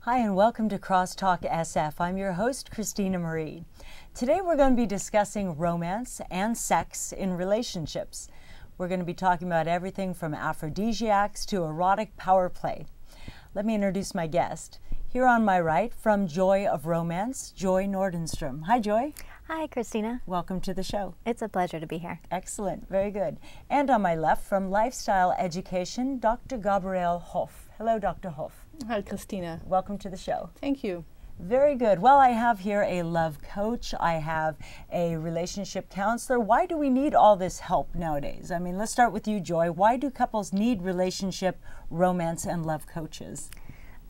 Hi and welcome to Crosstalk SF. I'm your host, Christina Marie. Today we're going to be discussing romance and sex in relationships. We're going to be talking about everything from aphrodisiacs to erotic power play. Let me introduce my guest. Here on my right, from Joy of Romance, Joy Nordenstrom. Hi, Joy. Hi, Christina. Welcome to the show. It's a pleasure to be here. Excellent. Very good. And on my left, from Lifestyle Education, Dr. Gabriele Hoff. Hello, Dr. Hoff. Hi, Christina. Welcome to the show. Thank you. Very good. Well, I have here a love coach. I have a relationship counselor. Why do we need all this help nowadays? I mean, let's start with you, Joy. Why do couples need relationship, romance, and love coaches?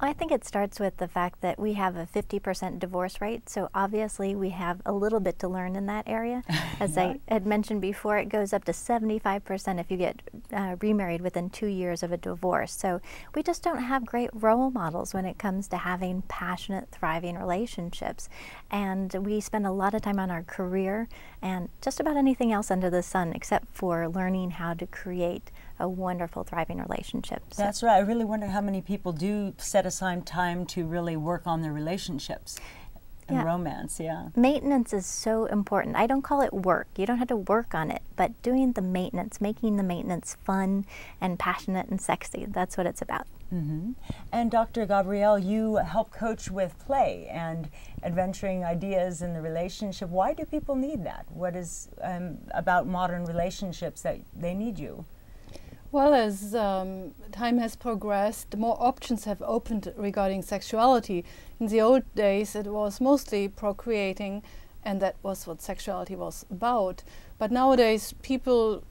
I think it starts with the fact that we have a 50% divorce rate, so obviously we have a little bit to learn in that area. As I had mentioned before, it goes up to 75% if you get remarried within 2 years of a divorce. So we just don't have great role models when it comes to having passionate, thriving relationships. And we spend a lot of time on our career and just about anything else under the sun except for learning how to create a wonderful, thriving relationship. That's right. I really wonder how many people do set aside time to really work on their relationships and romance. Yeah. Maintenance is so important. I don't call it work. You don't have to work on it, but doing the maintenance, making the maintenance fun and passionate and sexy, that's what it's about. Mm-hmm. And Dr. Gabriele, you help coach with play and adventuring ideas in the relationship. Why do people need that? What is about modern relationships that they need you? Well, as time has progressed, more options have opened regarding sexuality. In the old days, it was mostly procreating, and that was what sexuality was about. But nowadays, people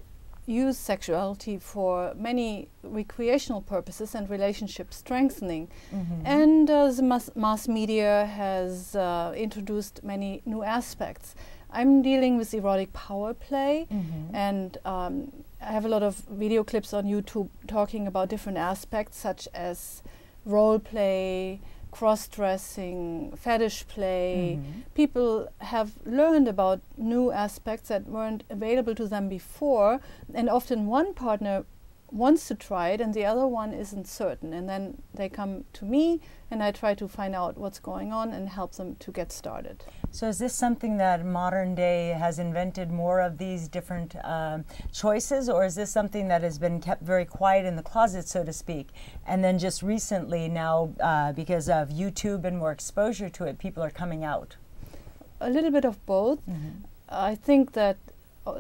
use sexuality for many recreational purposes and relationship strengthening. Mm-hmm. And the mass media has introduced many new aspects. I'm dealing with erotic power play, and I have a lot of video clips on YouTube talking about different aspects such as role play, cross-dressing, fetish play. People have learned about new aspects that weren't available to them before, and often one partner wants to try it and the other one isn't certain, and then they come to me and I try to find out what's going on and help them to get started. So is this something that modern day has invented more of these different choices, or is this something that has been kept very quiet in the closet, so to speak, and then just recently now because of YouTube and more exposure to it, people are coming out? A little bit of both. I think that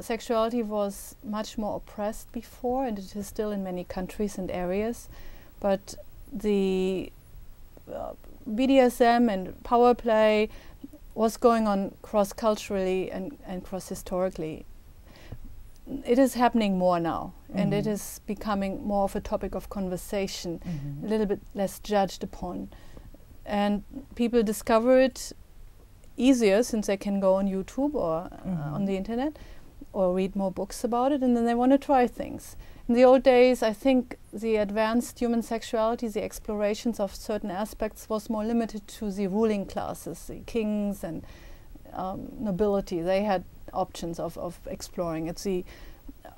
sexuality was much more oppressed before, and it is still in many countries and areas, but the BDSM and power play was going on cross-culturally and cross-historically. It is happening more now, and it is becoming more of a topic of conversation, a little bit less judged upon. And people discover it easier since they can go on YouTube or on the internet or read more books about it, and then they want to try things. In the old days, I think the advanced human sexuality, the explorations of certain aspects was more limited to the ruling classes, the kings and nobility. They had options of exploring it. The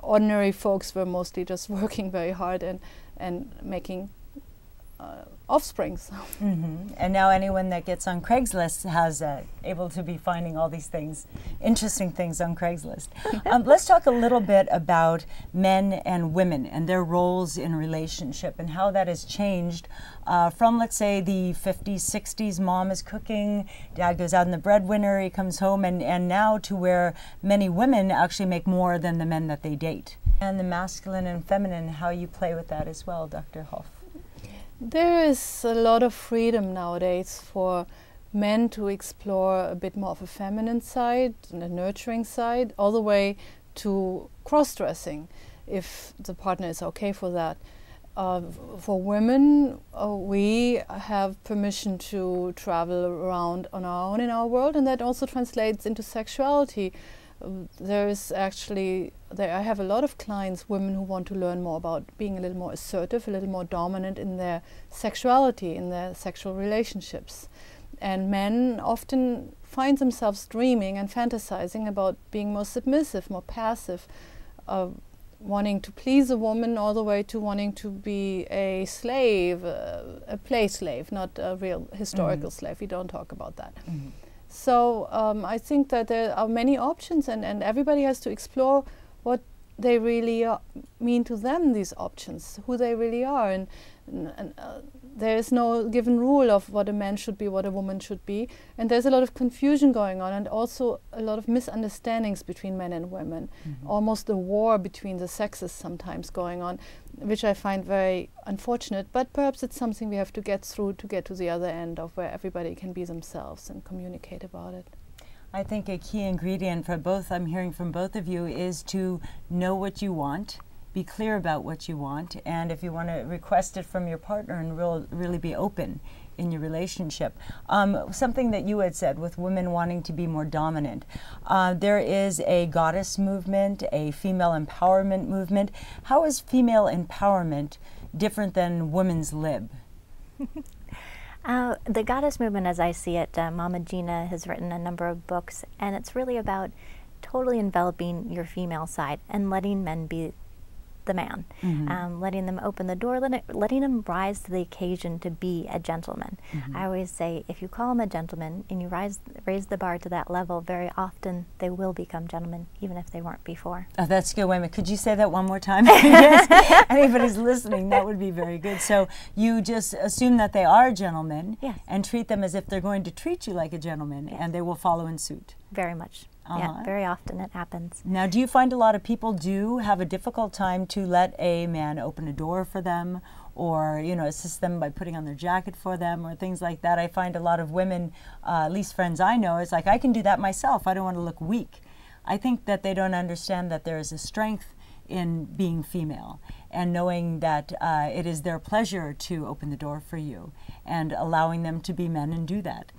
ordinary folks were mostly just working very hard and making offsprings. And now anyone that gets on Craigslist has able to be finding all these things, interesting things on Craigslist. Let's talk a little bit about men and women and their roles in relationship and how that has changed from, let's say, the 50s, 60s, mom is cooking, dad goes out and the breadwinner, he comes home, and now to where many women actually make more than the men that they date. And the masculine and feminine, how you play with that as well, Dr. Hoff. There is a lot of freedom nowadays for men to explore a bit more of a feminine side and a nurturing side, all the way to cross-dressing, if the partner is okay for that. For women, we have permission to travel around on our own in our world, and that also translates into sexuality. There is actually, I have a lot of clients, women who want to learn more about being a little more assertive, a little more dominant in their sexuality, in their sexual relationships. And men often find themselves dreaming and fantasizing about being more submissive, more passive, wanting to please a woman all the way to wanting to be a slave, a play slave, not a real historical slave. We don't talk about that. So I think that there are many options, and everybody has to explore what they really mean to them, these options, who they really are. And there is no given rule of what a man should be, what a woman should be. And there's a lot of confusion going on, and also a lot of misunderstandings between men and women. Almost a war between the sexes sometimes going on, which I find very unfortunate. But perhaps it's something we have to get through to get to the other end of where everybody can be themselves and communicate about it. I think a key ingredient for both, I'm hearing from both of you, is to know what you want, be clear about what you want, and if you want to request it from your partner, and really be open in your relationship. Something that you had said with women wanting to be more dominant. There is a goddess movement, a female empowerment movement. How is female empowerment different than women's lib? The goddess movement, as I see it, Mama Gina has written a number of books, and it's really about totally enveloping your female side and letting men be the man, letting them open the door, letting them rise to the occasion to be a gentleman. I always say, if you call them a gentleman and you raise the bar to that level, very often they will become gentlemen, even if they weren't before. Oh, that's good. Wait a minute. Could you say that one more time? Yes. Anybody's listening, that would be very good. So you just assume that they are gentlemen, and treat them as if they're going to treat you like a gentleman, and they will follow in suit. Very much. Yeah, very often it happens. Now, do you find a lot of people do have a difficult time to let a man open a door for them, or, you know, assist them by putting on their jacket for them, or things like that? I find a lot of women, at least friends I know, it's like, I can do that myself. I don't want to look weak. I think that they don't understand that there is a strength in being female, and knowing that it is their pleasure to open the door for you, and allowing them to be men and do that.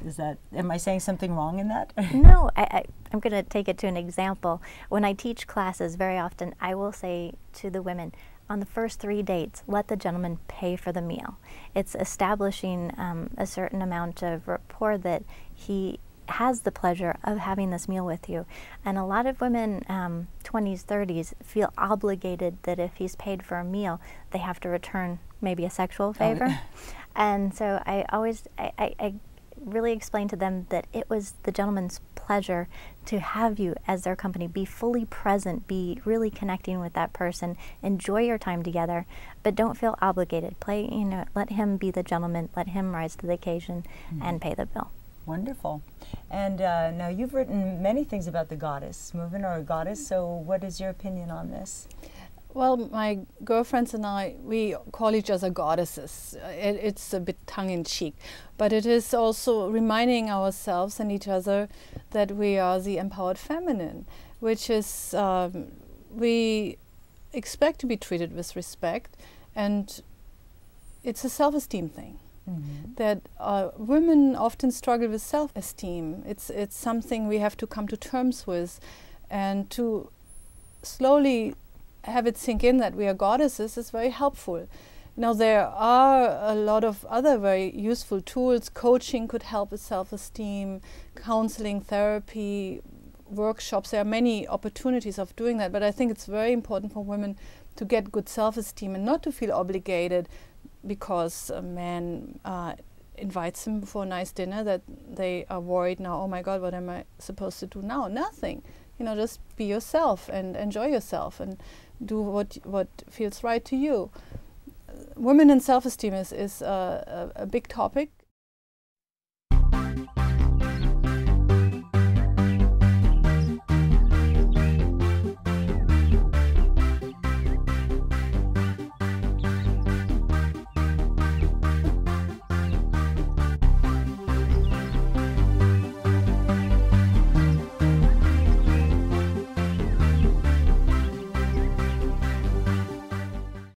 Am I saying something wrong in that? No, I'm going to take it to an example. When I teach classes, very often I will say to the women, on the first 3 dates, let the gentleman pay for the meal. It's establishing a certain amount of rapport that he has the pleasure of having this meal with you. And a lot of women, 20s, 30s, feel obligated that if he's paid for a meal, they have to return maybe a sexual favor. And so I really explain to them that it was the gentleman's pleasure to have you as their company, be fully present, be really connecting with that person, enjoy your time together, but don't feel obligated. Let him be the gentleman, let him rise to the occasion and pay the bill. Wonderful. And now you've written many things about the goddess movement, or a goddess, so what is your opinion on this? Well, my girlfriends and I, we call each other goddesses. It's a bit tongue-in-cheek, but it is also reminding ourselves and each other that we are the empowered feminine, which is, we expect to be treated with respect, and it's a self-esteem thing. That women often struggle with self-esteem. It's something we have to come to terms with, and to slowly have it sink in that we are goddesses is very helpful. Now, there are a lot of other very useful tools. Coaching could help with self-esteem, counseling, therapy, workshops. There are many opportunities of doing that, but I think it's very important for women to get good self-esteem and not to feel obligated because a man invites them for a nice dinner that they are worried now, oh my God, what am I supposed to do now? Nothing. You know, just be yourself and enjoy yourself and do what feels right to you. Women and self-esteem is a big topic.